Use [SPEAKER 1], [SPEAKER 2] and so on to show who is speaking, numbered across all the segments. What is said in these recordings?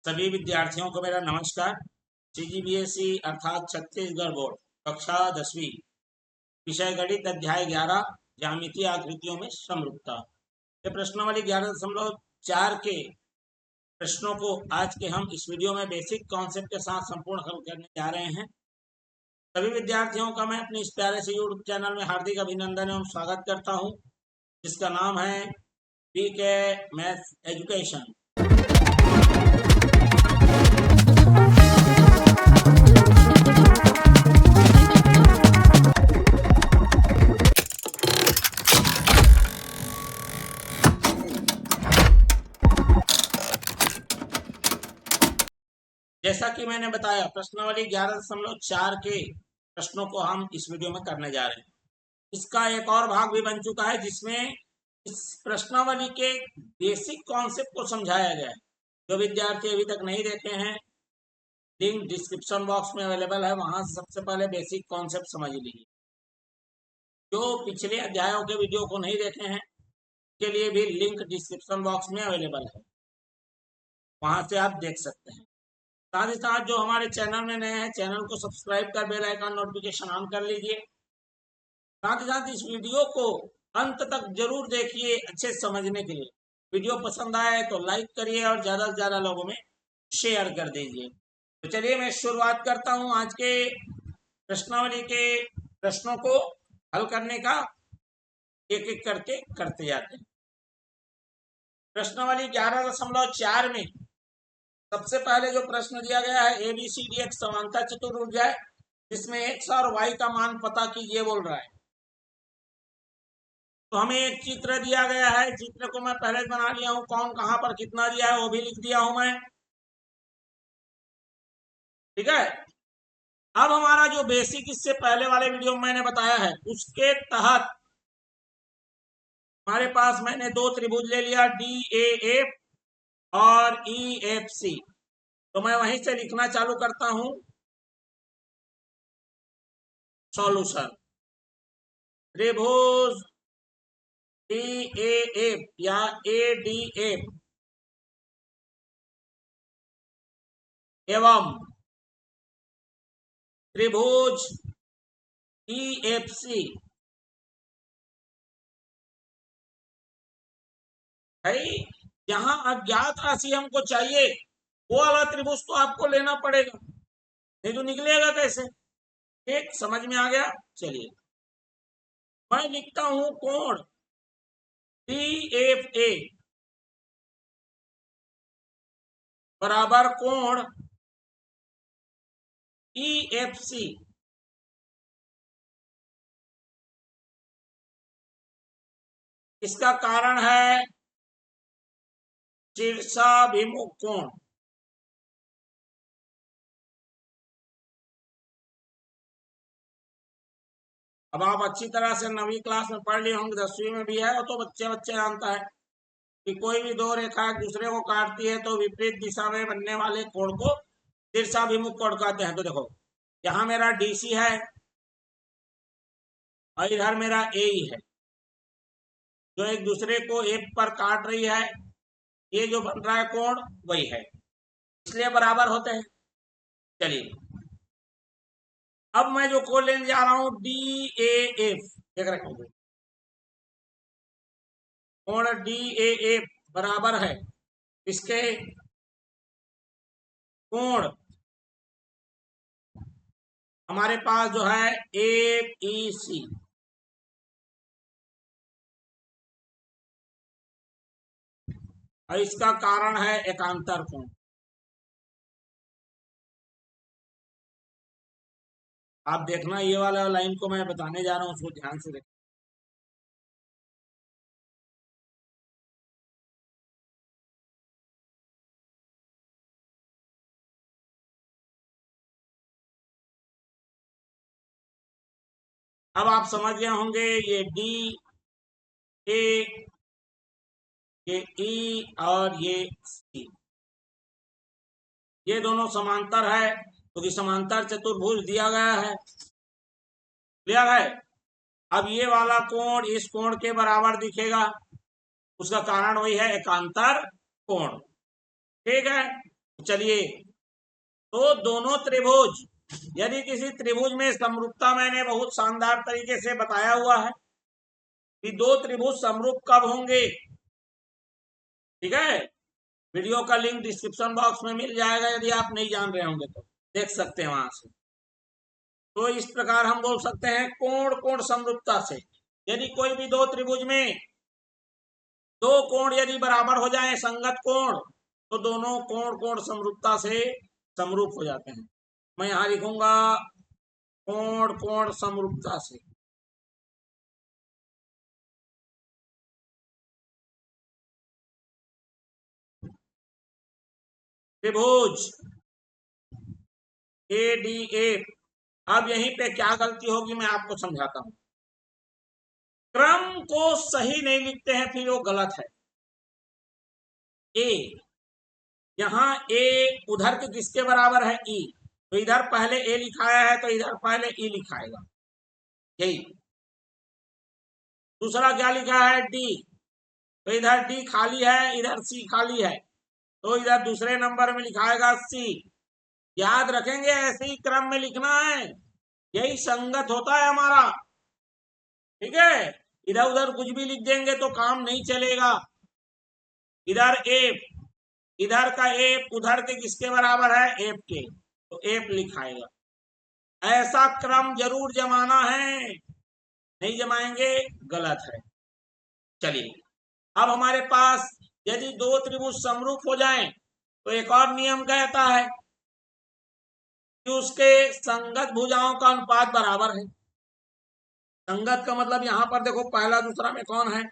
[SPEAKER 1] सभी विद्यार्थियों को मेरा नमस्कार। CGBSE अर्थात छत्तीसगढ़ बोर्ड कक्षा 10वीं विषय गणित अध्याय 11 ज्यामितीय आकृतियों में समरूपता के प्रश्नावली 11.4 के प्रश्नों को आज के हम इस वीडियो में बेसिक कॉन्सेप्ट के साथ संपूर्ण हल करने जा रहे हैं। सभी विद्यार्थियों का मैं अपने इस प्यारे से यूट्यूब चैनल में हार्दिक अभिनंदन एवं स्वागत करता हूं, जिसका नाम है PK मैथ्स एजुकेशन। जैसा कि मैंने बताया, प्रश्नावली 11.4 के प्रश्नों को हम इस वीडियो में करने जा रहे हैं। इसका एक और भाग भी बन चुका है, जिसमें इस प्रश्नावली के बेसिक कॉन्सेप्ट को समझाया गया है। जो विद्यार्थी अभी तक नहीं देखे हैं, लिंक डिस्क्रिप्शन बॉक्स में अवेलेबल है, वहां से सबसे पहले बेसिक कॉन्सेप्ट समझ लीजिए। जो पिछले अध्यायों के वीडियो को नहीं देखे हैं, के लिए भी लिंक डिस्क्रिप्शन बॉक्स में अवेलेबल है, वहां से आप देख सकते हैं। साथ ही साथ जो हमारे चैनल में नए हैं, चैनल को सब्सक्राइब कर बेल आइकन नोटिफिकेशन ऑन कर लीजिए। साथ ही साथ इस वीडियो को अंत तक जरूर देखिए अच्छे समझने के लिए। वीडियो पसंद आए तो लाइक करिए और ज्यादा से ज्यादा लोगों में शेयर कर दीजिए। तो चलिए मैं शुरुआत करता हूं आज के प्रश्नावली के प्रश्नों को हल करने का। एक एक करके करते जाते हैं। प्रश्नावली 11.4 में सबसे पहले जो प्रश्न दिया गया है, ABCD एक समांतर चतुर्भुज है जिसमें x और y का मान पता कीजिए बोल रहा है। तो हमें एक चित्र दिया गया है, चित्र को मैं पहले बना लिया हूं, कौन कहां पर कितना दिया है वो भी लिख दिया हूं मैं। ठीक है। अब हमारा जो बेसिक इससे पहले वाले वीडियो में मैंने बताया है, उसके तहत हमारे पास मैंने दो त्रिभुज ले लिया, DAF और EFC। तो मैं वहीं से लिखना चालू करता हूं सॉल्यूशन। त्रिभुज DAF या ADF एवं त्रिभुज EFC भाई, जहां अज्ञात राशि हमको चाहिए वो वाला त्रिभुज तो आपको लेना पड़ेगा, नहीं तो निकलेगा कैसे। एक समझ में आ गया। चलिए मैं लिखता हूं कोण DFA बराबर कोण EFC। इसका कारण है शीर्षाभिमुख कोण। अब आप अच्छी तरह से 9वीं क्लास में पढ़ लिए होंगे, 10वीं में भी है, तो बच्चे जानता है कि कोई भी दो रेखा एक दूसरे को काटती है तो विपरीत दिशा में बनने वाले कोण को शीर्षाभिमुख कोण कहते हैं। तो देखो, यहाँ मेरा DC है और इधर मेरा AE है, जो एक दूसरे को F पर काट रही है। ये जो बन रहा है कोण वही है, इसलिए बराबर होते हैं। चलिए अब मैं जो कोण लेने जा रहा हूं DAF, देख रहे होंगे कोण DAF बराबर है इसके कोण हमारे पास जो है AEC। और इसका कारण है एकांतर कोण। आप देखना, ये वाला लाइन को मैं बताने जा रहा हूं, उसको ध्यान से देखना। अब आप समझ गए होंगे, ये D, A, ये E और ये C, ये दोनों समांतर है क्योंकि समांतर चतुर्भुज दिया गया है। क्लियर है। अब ये वाला कोण इस कोण के बराबर दिखेगा, उसका कारण वही है एकांतर कोण। ठीक है, चलिए, तो दोनों त्रिभुज, यदि किसी त्रिभुज में समरूपता मैंने बहुत शानदार तरीके से बताया हुआ है कि दो त्रिभुज समरूप कब होंगे। ठीक है, वीडियो का लिंक डिस्क्रिप्शन बॉक्स में मिल जाएगा, यदि आप नहीं जान रहे होंगे तो देख सकते हैं वहां से। तो इस प्रकार हम बोल सकते हैं कोण कोण समरूपता से, यदि कोई भी दो त्रिभुज में दो कोण यदि बराबर हो जाएं, संगत कोण, तो दोनों कोण कोण समरूपता से समरूप हो जाते हैं। मैं यहां लिखूंगा कोण कोण समरूपता से। त्रिभुज ADA, अब यहीं पे क्या गलती होगी मैं आपको समझाता हूं। क्रम को सही नहीं लिखते हैं, फिर वो गलत है। ए, यहां ए उधर के किसके बराबर है, ई, तो इधर पहले ए लिखाया है तो इधर पहले ई लिखाएगा, यही। दूसरा क्या लिखा है, डी, तो इधर डी खाली है, इधर सी खाली है, तो इधर दूसरे नंबर में लिखाएगा सी। याद रखेंगे, ऐसे ही क्रम में लिखना है, यही संगत होता है हमारा। ठीक है, इधर उधर कुछ भी लिख देंगे तो काम नहीं चलेगा। इधर एफ, इधर का एफ उधर के किसके बराबर है, एफ के, तो एफ लिखाएगा। ऐसा क्रम जरूर जमाना है, नहीं जमाएंगे गलत है। चलिए, अब हमारे पास यदि दो त्रिभुज समरूप हो जाएं तो एक और नियम कहता है कि उसके संगत भुजाओं का अनुपात बराबर है। संगत का मतलब यहां पर देखो, पहला दूसरा में कौन है,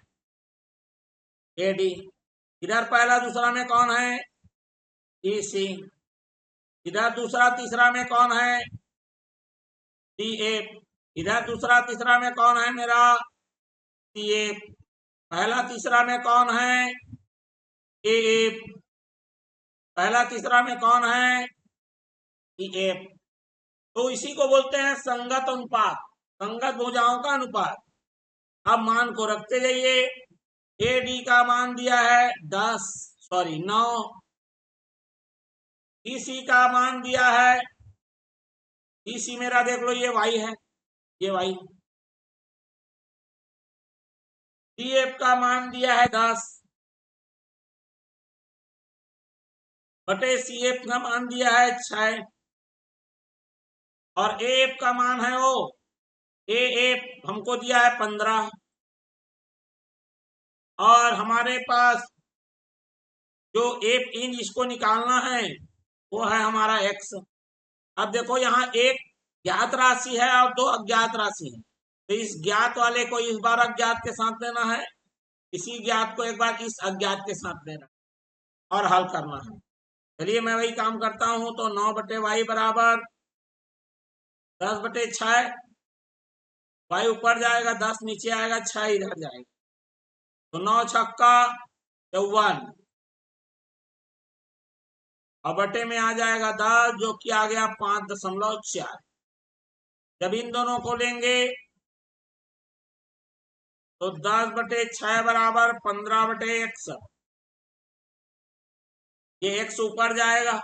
[SPEAKER 1] AD, इधर पहला दूसरा में कौन है, EC, इधर दूसरा तीसरा में कौन है, DF, इधर दूसरा तीसरा में कौन है मेरा, CF, पहला तीसरा में कौन है, AF, पहला तीसरा में कौन है, EF। तो इसी को बोलते हैं संगत अनुपात, संगत भुजाओं का अनुपात। अब मान को रखते जाइए, AD का मान दिया है 9, EC का मान दिया है, EC मेरा देख लो ये Y है, ये Y, DF का मान दिया है 10 बटे CF का मान दिया है 6, और AF का मान है वो, AF हमको दिया है 15, और हमारे पास जो एफ इन इसको निकालना है वो है हमारा x। अब देखो यहाँ एक ज्ञात राशि है और दो अज्ञात राशि है, तो इस ज्ञात वाले को इस बार अज्ञात के साथ देना है, इसी ज्ञात को एक बार इस अज्ञात के साथ देना और हल करना है। चलिए मैं वही काम करता हूं, तो 9 बटे वाई बराबर 10 बटे 6, वाई ऊपर जाएगा 10 नीचे आएगा, 6 इधर जाएगा, तो 9 छक्का 54, और बटे में आ जाएगा 10 जो कि आ गया 5.4। जब इन दोनों को लेंगे तो 10 बटे 6 बराबर 15 बटे x, ये x ऊपर जाएगा,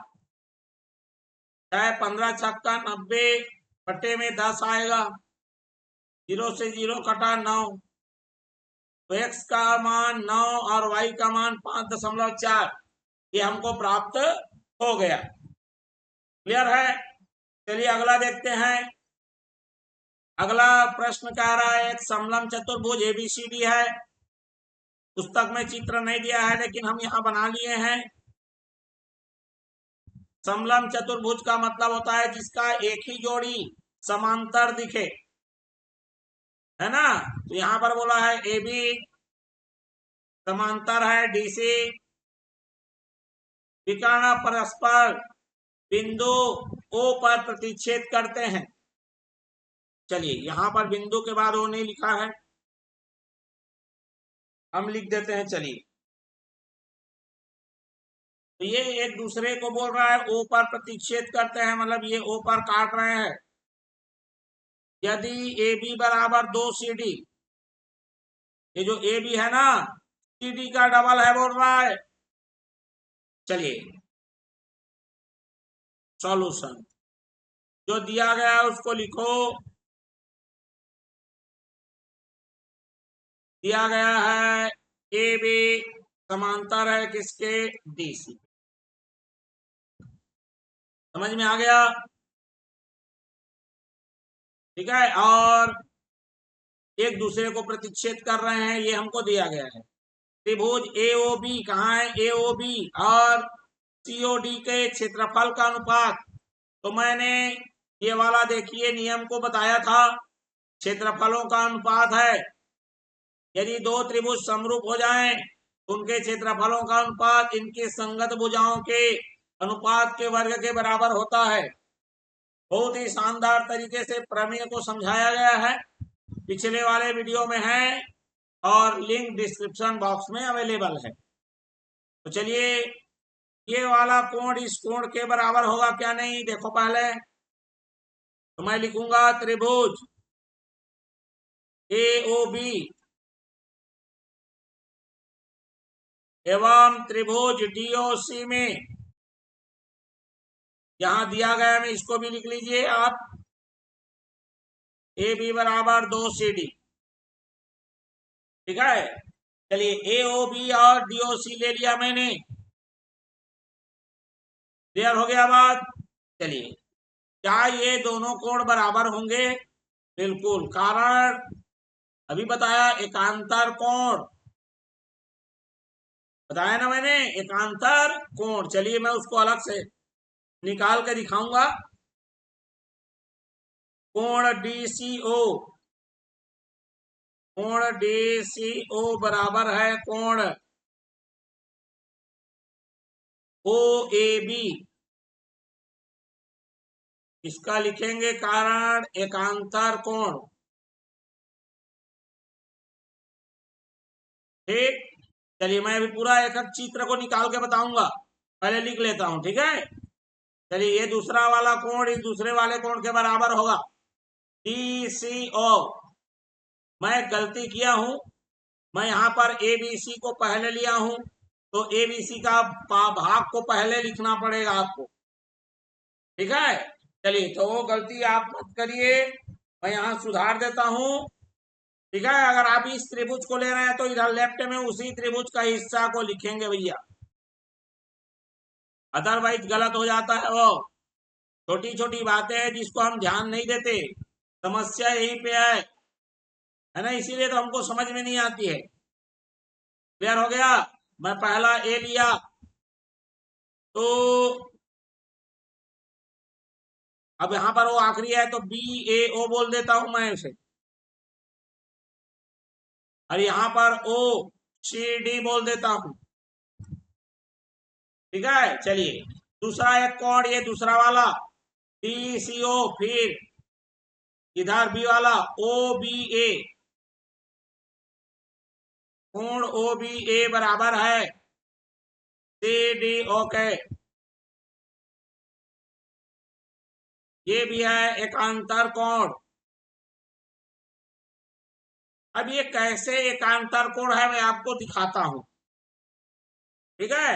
[SPEAKER 1] 6 15 छक्का 90 बटे में 10 आएगा, 0 से 0 कटा 9, तो x का मान 9 और y का मान 5.4, ये हमको प्राप्त हो गया। क्लियर है। चलिए अगला देखते हैं। अगला प्रश्न कह रहा है एक समलम चतुर्भुज ABCD है, पुस्तक में चित्र नहीं दिया है लेकिन हम यहाँ बना लिए हैं। समलम चतुर्भुज का मतलब होता है जिसका एक ही जोड़ी समांतर दिखे, है ना। तो यहाँ पर बोला है AB समांतर है DC, विकर्ण परस्पर बिंदु O पर प्रतिच्छेद करते हैं। चलिए यहाँ पर बिंदु के बाद O नहीं लिखा है, हम लिख देते हैं। चलिए, तो ये एक दूसरे को बोल रहा है O पर प्रतिच्छेद करते हैं, मतलब ये O पर काट रहे हैं। यदि AB बराबर 2CD, ये जो AB है ना CD का डबल है बोल रहा है। चलिए सॉल्यूशन। जो दिया गया है उसको लिखो। दिया गया है ए बी समांतर है किसके, डीसी। समझ में आ गया? ठीक है। और एक दूसरे को प्रतिच्छेद कर रहे हैं, ये हमको दिया गया है। त्रिभुज AOB कहाँ है, AOB और COD के क्षेत्रफल का अनुपात। तो मैंने ये वाला देखिए नियम को बताया था, क्षेत्रफलों का अनुपात है। यदि दो त्रिभुज समरूप हो जाएं, उनके क्षेत्रफलों का अनुपात इनके संगत भुजाओं के अनुपात के वर्ग के बराबर होता है। बहुत ही शानदार तरीके से प्रमेय को समझाया गया है, पिछले वाले वीडियो में है और लिंक डिस्क्रिप्शन बॉक्स में अवेलेबल है। तो चलिए, ये वाला कोण इस कोण के बराबर होगा क्या, नहीं देखो पहले। तो मैं लिखूंगा त्रिभुज AOB एवं त्रिभुज DOC में, यहां दिया गया है इसको भी लिख लीजिए आप, AB बराबर 2CD। ठीक है। चलिए AOB और DOC ले लिया मैंने, क्लियर हो गया बात। चलिए, क्या ये दोनों कोण बराबर होंगे? बिल्कुल, कारण अभी बताया एकांतर कोण, बताया ना मैंने, एकांतर कोण। चलिए मैं उसको अलग से निकाल के दिखाऊंगा। कोण DCO, कोण DCO बराबर है कोण OAB। इसका लिखेंगे कारण एकांतर कोण। ठीक। चलिए मैं अभी पूरा एक एक चित्र को निकाल के बताऊंगा, पहले लिख लेता हूं, ठीक है। चलिए, ये दूसरा वाला कोण इस दूसरे वाले कोण के बराबर होगा DCO। मैं गलती किया हूं, मैं यहां पर ABC को पहले लिया हूं, तो ABC का भाग को पहले लिखना पड़ेगा आपको, ठीक है। चलिए, तो वो गलती आप मत करिए, मैं यहां सुधार देता हूं। ठीक है। अगर आप इस त्रिभुज को ले रहे हैं तो इधर लेफ्ट में उसी त्रिभुज का हिस्सा को लिखेंगे भैया, अदरवाइज गलत हो जाता है। वो छोटी छोटी बातें हैं जिसको हम ध्यान नहीं देते, समस्या यहीं पे है ना, इसीलिए तो हमको समझ में नहीं आती है। क्लियर हो गया? मैं पहला ए लिया, तो अब यहां पर वो आखिरी है तो BAO बोल देता हूं मैं इसे, और यहां पर OCD बोल देता हूं। ठीक है। चलिए, दूसरा एक कोण, ये दूसरा वाला DCO, फिर इधर बी वाला OBA। कोण OBA बराबर है CDO के। ये भी है एकांतर कोण। अब ये कैसे एकांतर कोण है मैं आपको दिखाता हूं, ठीक है,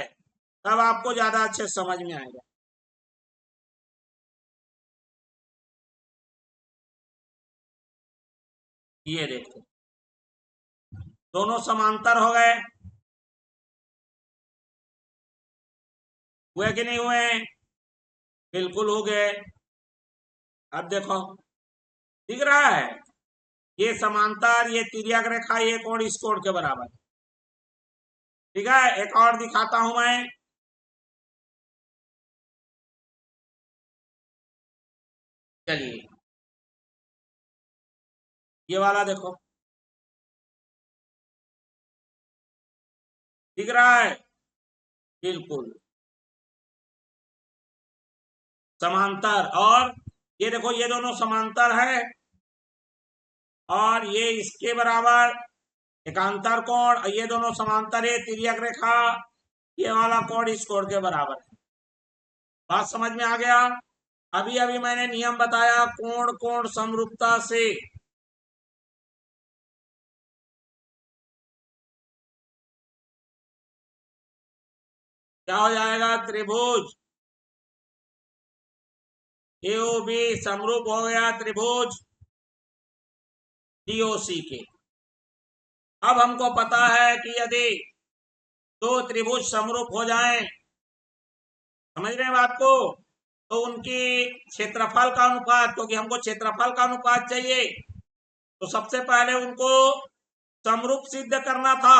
[SPEAKER 1] तब आपको ज्यादा अच्छे समझ में आएगा। ये देखो, दोनों समांतर हो गए, हुए कि नहीं हुए? बिल्कुल हो गए। अब देखो, दिख रहा है, ये समांतर, ये तिर्यक रेखा, ये कोण इस कोण के बराबर। ठीक है। एक और दिखाता हूं मैं। चलिए, ये वाला देखो, दिख रहा है, बिल्कुल समांतर। और ये देखो, ये दोनों समांतर है और ये इसके बराबर एकांतर कोण, और ये दोनों समांतर है, तिर्यक रेखा, ये वाला कोण इस कोण के बराबर है। बात समझ में आ गया? अभी अभी मैंने नियम बताया कोण कोण समरूपता से। क्या हो जाएगा? त्रिभुज AOB समरूप हो गया त्रिभुज DOC के। अब हमको पता है कि यदि दो त्रिभुज समरूप हो जाएं, समझ रहे हैं बात को, तो उनकी क्षेत्रफल का अनुपात, क्योंकि हमको क्षेत्रफल का अनुपात चाहिए, तो सबसे पहले उनको समरूप सिद्ध करना था,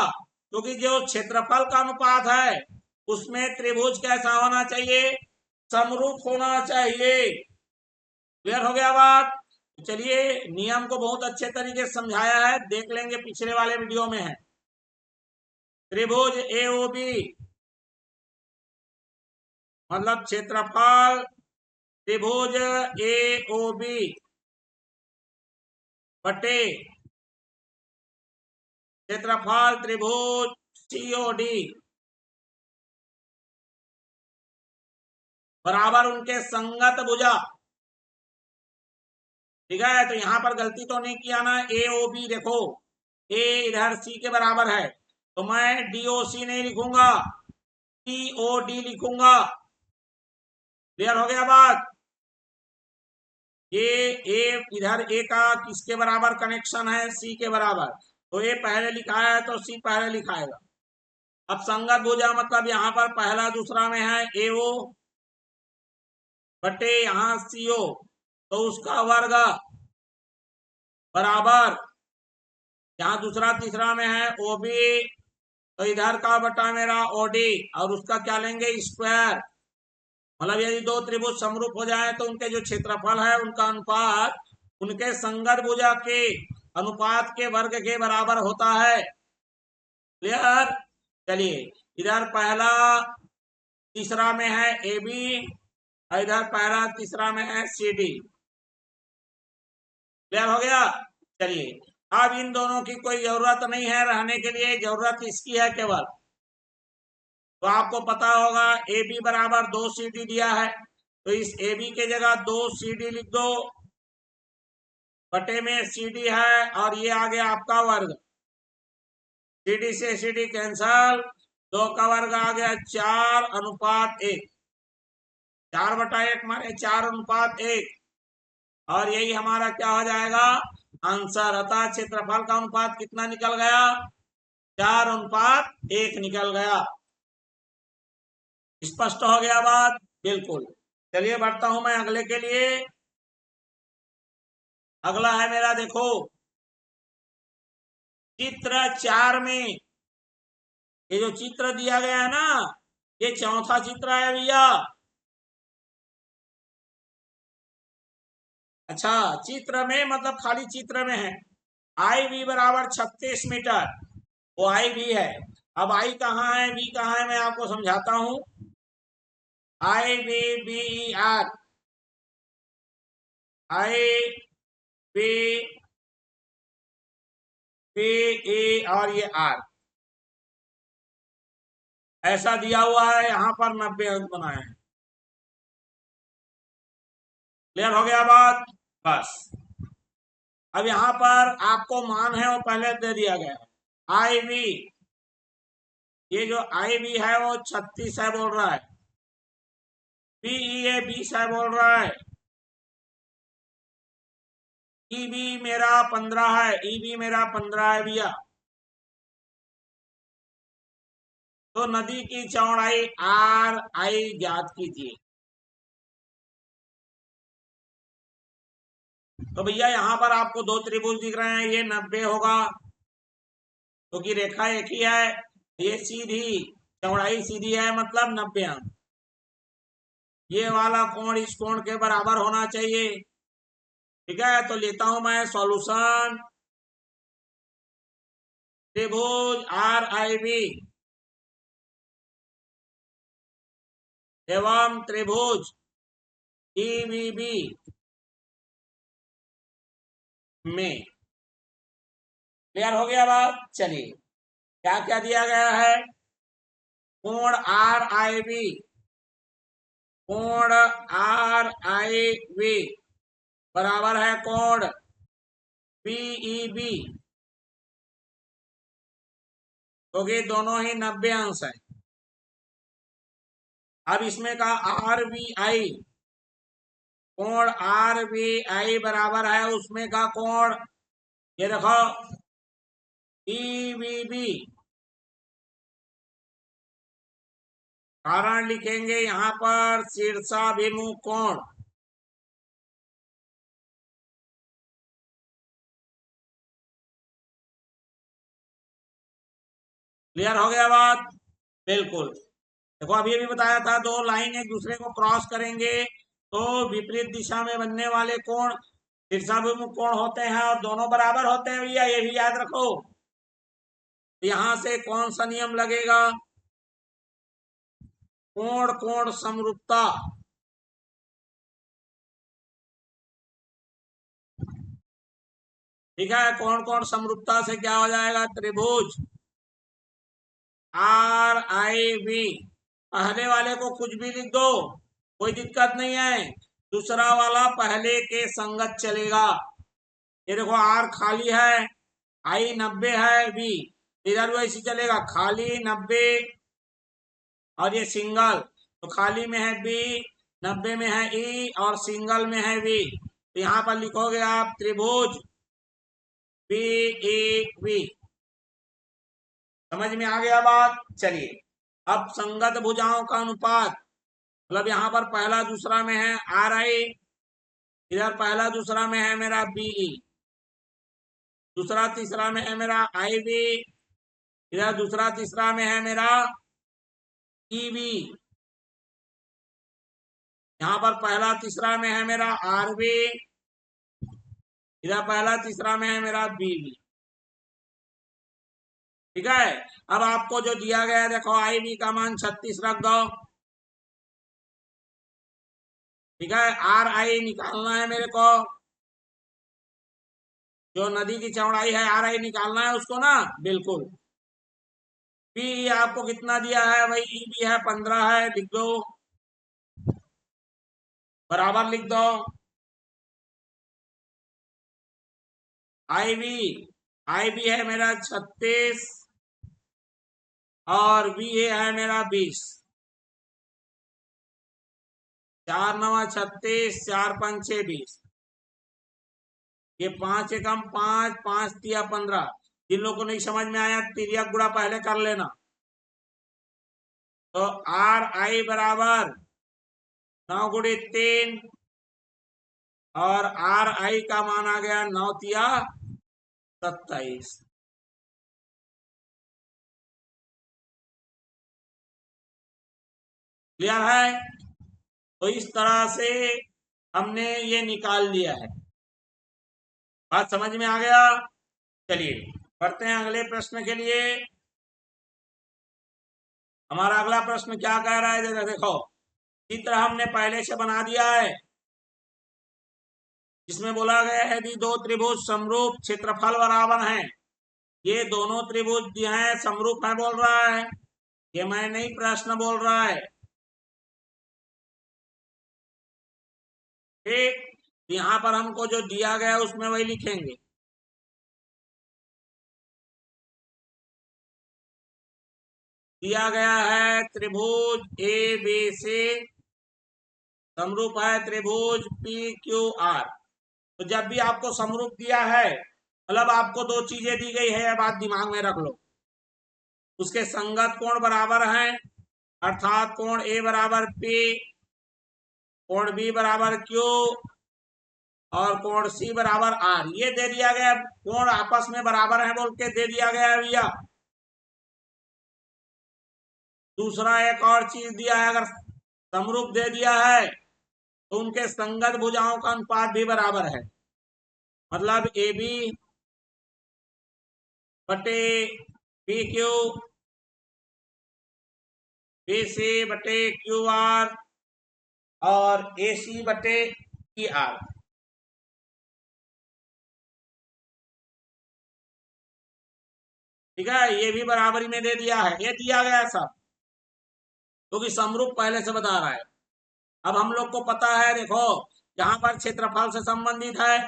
[SPEAKER 1] क्योंकि जो क्षेत्रफल का अनुपात है उसमें त्रिभुज कैसा होना चाहिए, समरूप होना चाहिए। क्लियर हो गया बात। चलिए, नियम को बहुत अच्छे तरीके से समझाया है, देख लेंगे, पिछले वाले वीडियो में है। त्रिभुज AOB मतलब क्षेत्रफल त्रिभुज AOB बटे क्षेत्रफल त्रिभुज COD बराबर उनके संगत भुजा। ठीक है, तो यहां पर गलती तो नहीं किया ना, AOB देखो, A इधर C के बराबर है, तो मैं DOC नहीं लिखूंगा, COD लिखूंगा। क्लियर हो गया बात। ये A इधर A का किसके बराबर कनेक्शन है, C के बराबर, तो A पहले लिखा है तो C पहले लिखाएगा। अब संगत भुजा मतलब यहाँ पर पहला दूसरा में है AO बटे यहाँ CO, तो उसका वर्ग बराबर यहाँ दूसरा तीसरा में है OB, तो इधर का बटा मेरा OD, और उसका क्या लेंगे, स्क्वायर। मतलब यदि दो त्रिभुज समरूप हो जाए तो उनके जो क्षेत्रफल है उनका अनुपात उनके संगत भुजा के अनुपात के वर्ग के बराबर होता है। क्लियर। चलिए, इधर पहला तीसरा में है AB, इधर पहला तीसरा में है CD। क्लियर हो गया। चलिए, अब इन दोनों की कोई जरूरत नहीं है रहने के लिए, जरूरत इसकी है केवल, तो आपको पता होगा AB बराबर 2CD दिया है, तो इस AB के जगह 2CD लिख दो, बटे में CD है, और ये आ गया आपका वर्ग, CD से CD कैंसल, 2 का वर्ग आ गया 4:1, 4/1 माने 4:1, और यही हमारा क्या हो जाएगा, आंसर। अतः क्षेत्रफल का अनुपात कितना निकल गया, 4:1 निकल गया। स्पष्ट हो गया बात, बिल्कुल। चलिए, बढ़ता हूं मैं अगले के लिए। अगला है मेरा, देखो चित्र 4 में ये जो चित्र दिया गया है ना, ये चौथा चित्र है भैया। अच्छा, चित्र में मतलब खाली चित्र में है, IB बराबर 36 मीटर, वो IB है। अब I कहाँ है, B कहाँ है, मैं आपको समझाता हूं। IBBER, IBBE और ये R ऐसा दिया हुआ है, यहां पर 90 अंक बनाए हैं। क्लियर हो गया बात। बस, अब यहां पर आपको मान है वो पहले दे दिया गया है। IB, ये जो IB है वो 36 है बोल रहा है, BEA 20 है बोल रहा है, EB मेरा 15 है, EB मेरा 15 है भैया। तो नदी की चौड़ाई RI ज्ञात कीजिए। तो भैया यहाँ पर आपको दो त्रिभुज दिख रहे हैं, ये 90 होगा क्योंकि रेखा एक ही है, ये सीधी चौड़ाई सीधी है मतलब 90 अंक। ये वाला कोण इस कोण के बराबर होना चाहिए। ठीक है, तो लेता हूं मैं सॉल्यूशन। त्रिभुज RIB एवं त्रिभुज EBB में, क्लियर हो गया बात। चलिए, क्या क्या दिया गया है, कोण RIB, कोण RIB बराबर है कोण BEB, क्योंकि दोनों ही 90 अंश है। अब इसमें का RBI कोण आर बी आई बराबर है उसमें का कोण, ये देखो ईवीबी। कारण लिखेंगे यहां पर शीर्षाभिमुख कोण। क्लियर हो गया बात? बिल्कुल। देखो अभी भी बताया था, दो लाइन एक दूसरे को क्रॉस करेंगे तो विपरीत दिशा में बनने वाले कोण शीर्षाभिमुख कोण होते हैं और दोनों बराबर होते हैं भैया, ये भी याद रखो। यहां से कौन सा नियम लगेगा? कोण कोण समरूपता। ठीक है, कोण कोण समरूपता से क्या हो जाएगा? त्रिभुज आर आई बी, पहले वाले को कुछ भी लिख दो कोई दिक्कत नहीं है, दूसरा वाला पहले के संगत चलेगा। ये देखो आर खाली है, आई 90 है, बी इधर वैसे चलेगा, खाली 90 और ये सिंगल, तो खाली में है बी, 90 में है ई और सिंगल में है बी। तो यहां पर लिखोगे आप त्रिभुज बी ई बी। समझ में आ गया बात? चलिए अब संगत भुजाओं का अनुपात, मतलब यहाँ पर पहला दूसरा में है आर आई, इधर पहला दूसरा में है मेरा बीई, दूसरा तीसरा में है मेरा आई बी, इधर दूसरा तीसरा में है मेरा ईबी, यहाँ पर पहला तीसरा में है मेरा आरबी, इधर पहला तीसरा में है मेरा बीबी। ठीक है, अब आपको जो दिया गया है देखो आई बी का मान 36 रख दो। ठीक है, आर आई निकालना है मेरे को, जो नदी की चौड़ाई है आर आई निकालना है उसको ना, बिल्कुल। बी आपको कितना दिया है भाई? ई बी है 15 है, लिख दो, बराबर लिख दो। आई बी है मेरा 36 और बी ए है मेरा 20। 4 9 36, 4 5 6 20, ये 5 एकम 5, 5 तिया 15। जिन लोगों को नहीं समझ में आया तिरिया गुणा पहले कर लेना। तो आर आई बराबर 9 गुणे 3 और आर आई का मान आ गया 9 तिया 27। क्लियर है? तो इस तरह से हमने ये निकाल लिया है। बात समझ में आ गया? चलिए बढ़ते हैं अगले प्रश्न के लिए। हमारा अगला प्रश्न क्या कह रहा है? जरा देखो, चित्र हमने पहले से बना दिया है, जिसमें बोला गया है कि दो त्रिभुज समरूप क्षेत्रफल बराबर हैं। ये दोनों त्रिभुज जो हैं समरूप है बोल रहा है, ये मैं नहीं प्रश्न बोल रहा है। ठीक, यहाँ पर हमको जो दिया गया उसमें वही लिखेंगे। दिया गया है त्रिभुज ए बी सी समरूप है त्रिभुज पी क्यू आर। तो जब भी आपको समरूप दिया है, मतलब आपको दो चीजें दी गई है, यह बात दिमाग में रख लो, उसके संगत कोण बराबर हैं, अर्थात कोण ए बराबर पी, कोण बी बराबर क्यू और कोण सी बराबर आर। ये दे दिया गया, कोण आपस में बराबर है बोल के दे दिया गया है भैया। दूसरा एक और चीज दिया है, अगर समरूप दे दिया है तो उनके संगत भुजाओं का अनुपात भी बराबर है, मतलब ए बी बटे पी क्यू, बी सी बटे क्यू आर और ए सी बटे ई आर। ठीक है, ये भी बराबरी में दे दिया है, ये दिया गया है सब, क्योंकि तो समरूप पहले से बता रहा है। अब हम लोग को पता है, देखो यहाँ पर क्षेत्रफल से संबंधित है।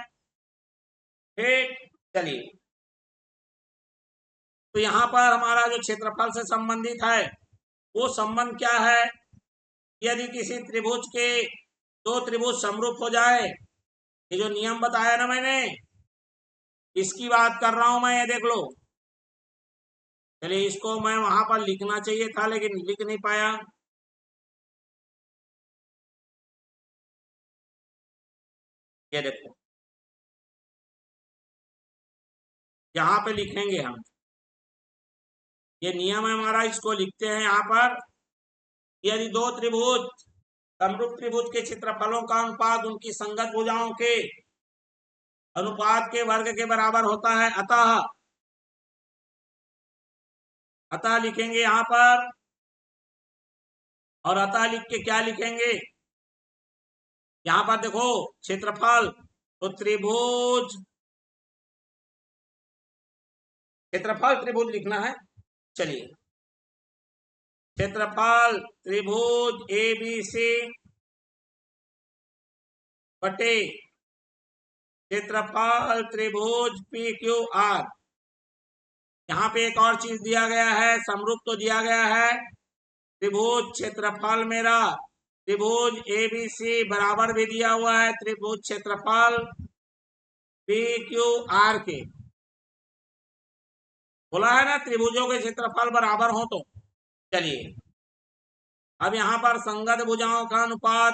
[SPEAKER 1] ठीक, चलिए तो यहाँ पर हमारा जो क्षेत्रफल से संबंधित है वो संबंध क्या है? यदि किसी त्रिभुज के दो त्रिभुज समरूप हो जाए, ये जो नियम बताया ना मैंने, इसकी बात कर रहा हूं मैं, ये देख लो। चलिए इसको मैं वहां पर लिखना चाहिए था लेकिन लिख नहीं पाया। ये देखो यहाँ पे लिखेंगे हम, ये नियम है हमारा, इसको लिखते हैं यहाँ पर। यदि दो त्रिभुज समरूप त्रिभुज के क्षेत्रफलों का अनुपात उनकी संगत भुजाओं के अनुपात के वर्ग के बराबर होता है, अतः अतः लिखेंगे यहाँ पर, और अतः लिख के क्या लिखेंगे, यहाँ पर देखो क्षेत्रफल, तो त्रिभुज, क्षेत्रफल त्रिभुज लिखना है। चलिए क्षेत्रफल त्रिभुज ए बी सी बटे क्षेत्रफल त्रिभुज पी क्यू आर। यहाँ पे एक और चीज दिया गया है, समरूप तो दिया गया है, त्रिभुज क्षेत्रफल मेरा त्रिभुज ए बी सी बराबर भी दिया हुआ है त्रिभुज क्षेत्रफल पी क्यू आर के। बोला है ना त्रिभुजों के क्षेत्रफल बराबर हो तो। चलिए अब यहाँ पर संगत भुजाओं का अनुपात,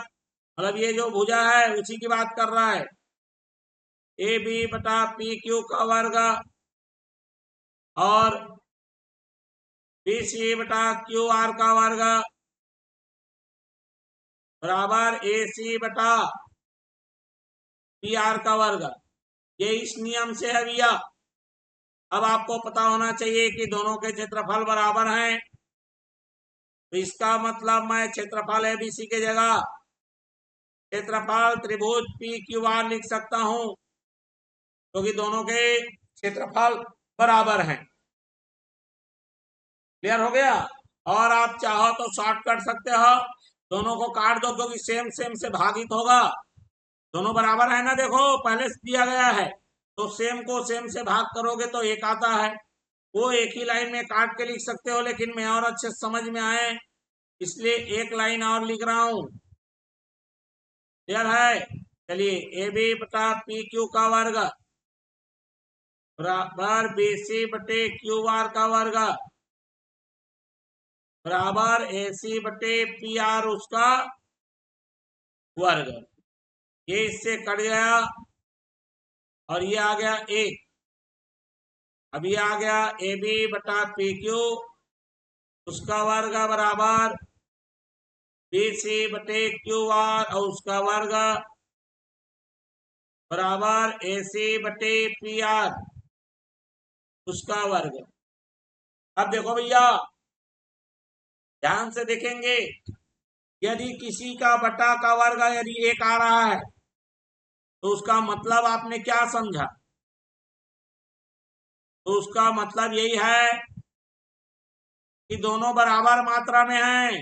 [SPEAKER 1] मतलब ये जो भुजा है उसी की बात कर रहा है, ए बी बटा पी क्यू का वर्ग और बी सी बटा क्यू आर का वर्ग बराबर ए सी बटा पी आर का वर्ग। ये इस नियम से है भैया। अब आपको पता होना चाहिए कि दोनों के क्षेत्रफल बराबर हैं, तो इसका मतलब मैं क्षेत्रफल एबीसी के जगह क्षेत्रफल त्रिभुज पी क्यू आर लिख सकता हूं, क्योंकि दोनों के क्षेत्रफल बराबर हैं। क्लियर हो गया। और आप चाहो तो शॉर्ट कर सकते हो, दोनों को काट दो क्योंकि सेम सेम से भागित होगा, दोनों बराबर है ना, देखो पहले से दिया गया है, तो सेम को सेम से भाग करोगे तो एक आता है, वो एक ही लाइन में काट के लिख सकते हो, लेकिन मैं और अच्छे समझ में आए इसलिए एक लाइन और लिख रहा हूं। क्लियर है। चलिए ए बी बटा पी क्यू का वर्ग बराबर बी सी बटे क्यू आर का वर्ग बराबर ए सी बटे पी आर उसका वर्ग। ये इससे कट गया और ये आ गया एक। अब ये आ गया ए बी बटा पी क्यू उसका वर्ग बराबर बी सी बटे क्यू आर और उसका वर्ग बराबर ए सी बटे पी आर उसका वर्ग। अब देखो भैया ध्यान से देखेंगे, यदि किसी का बटा का वर्ग यदि एक आ रहा है तो उसका मतलब आपने क्या समझा, तो उसका मतलब यही है कि दोनों बराबर मात्रा में हैं,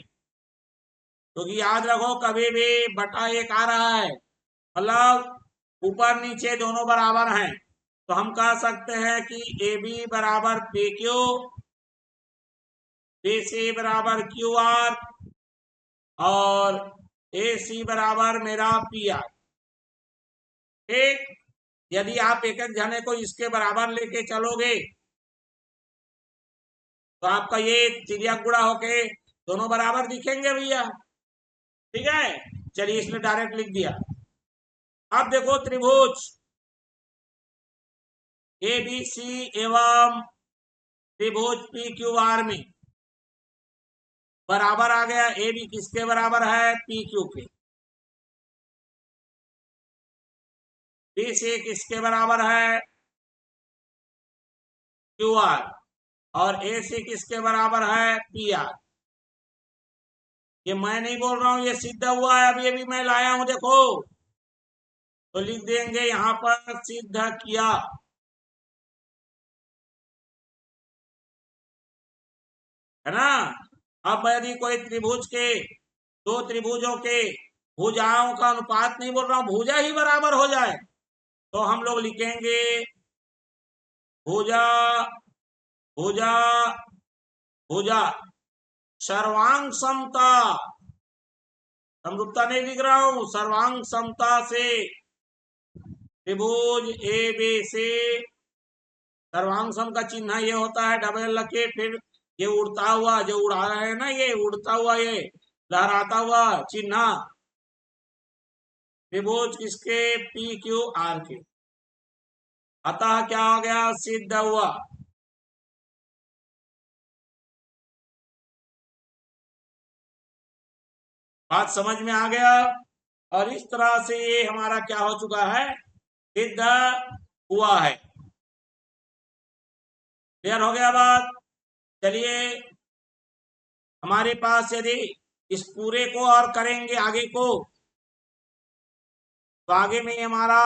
[SPEAKER 1] क्योंकि तो याद रखो कभी भी बटा एक आ रहा है मतलब ऊपर नीचे दोनों बराबर हैं, तो हम कह सकते हैं कि ए बी बराबर पी क्यू, बी सी बराबर क्यू आर और ए सी बराबर मेरा पी आर। ठीक, यदि आप एक एक जने को इसके बराबर लेके चलोगे तो आपका ये चिड़िया गुड़ा होके दोनों बराबर दिखेंगे भैया। ठीक है, चलिए इसने डायरेक्ट लिख दिया। अब देखो त्रिभुज ए बी सी एवं त्रिभुज पी क्यू आर में बराबर आ गया, ए बी किसके बराबर है, पी क्यू के, बी सी किसके बराबर है, क्यू आर, और ए सी किसके बराबर है, पी आर। ये मैं नहीं बोल रहा हूं, ये सिद्ध हुआ है, अभी अभी मैं लाया हूं देखो, तो लिख देंगे यहां पर सिद्ध किया। है ना। अब यदि कोई त्रिभुज के दो त्रिभुजों के भुजाओं का अनुपात नहीं बोल रहा हूं, भुजा ही बराबर हो जाए तो हम लोग लिखेंगे भुजा भुजा भुजा सर्वांग समता। समरूपता नहीं लिख रहा हूं, सर्वांग समता से त्रिभुज ए बी से सर्वांग सम का चिन्ह ये होता है डबल लके, फिर ये उड़ता हुआ जो उड़ा रहे हैं ना, ये उड़ता हुआ, ये लहराता हुआ चिन्ह त्रिभुज किसके, पी क्यू आर के। अतः क्या हो गया, सिद्ध हुआ। बात समझ में आ गया। और इस तरह से ये हमारा क्या हो चुका है, सिद्ध हुआ है। क्लियर हो गया बात। चलिए, हमारे पास यदि इस पूरे को और करेंगे आगे को, तो आगे में हमारा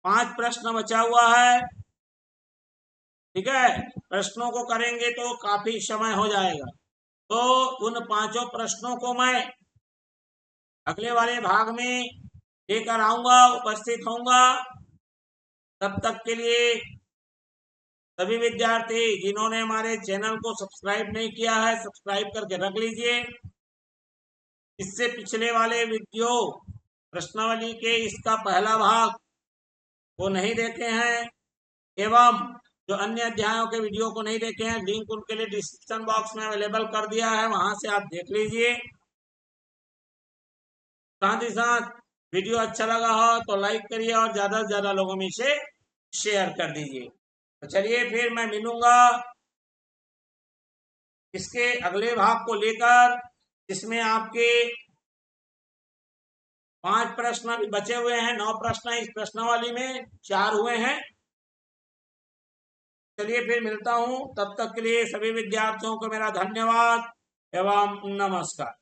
[SPEAKER 1] 5 प्रश्न बचा हुआ है। ठीक है, प्रश्नों को करेंगे तो काफी समय हो जाएगा, तो उन 5 प्रश्नों को मैं अगले वाले भाग में लेकर आऊंगा, उपस्थित होऊंगा। तब तक के लिए सभी विद्यार्थी जिन्होंने हमारे चैनल को सब्सक्राइब नहीं किया है, सब्सक्राइब करके रख लीजिए। इससे पिछले वाले वीडियो प्रश्नावली के इसका पहला भाग वो नहीं देखे हैं, एवं जो अन्य अध्यायों के वीडियो को नहीं देखे हैं, लिंक उनके लिए डिस्क्रिप्शन बॉक्स में अवेलेबल कर दिया है, वहां से आप देख लीजिए। साथ ही साथ वीडियो अच्छा लगा हो तो लाइक करिए और ज्यादा से ज्यादा लोगों में से शेयर कर दीजिए। तो चलिए, फिर मैं मिलूंगा इसके अगले भाग को लेकर, जिसमें आपके 5 प्रश्न अभी बचे हुए हैं। 9 प्रश्न इस प्रश्नावली में, 4 हुए हैं। चलिए फिर मिलता हूं, तब तक के लिए सभी विद्यार्थियों को मेरा धन्यवाद एवं नमस्कार।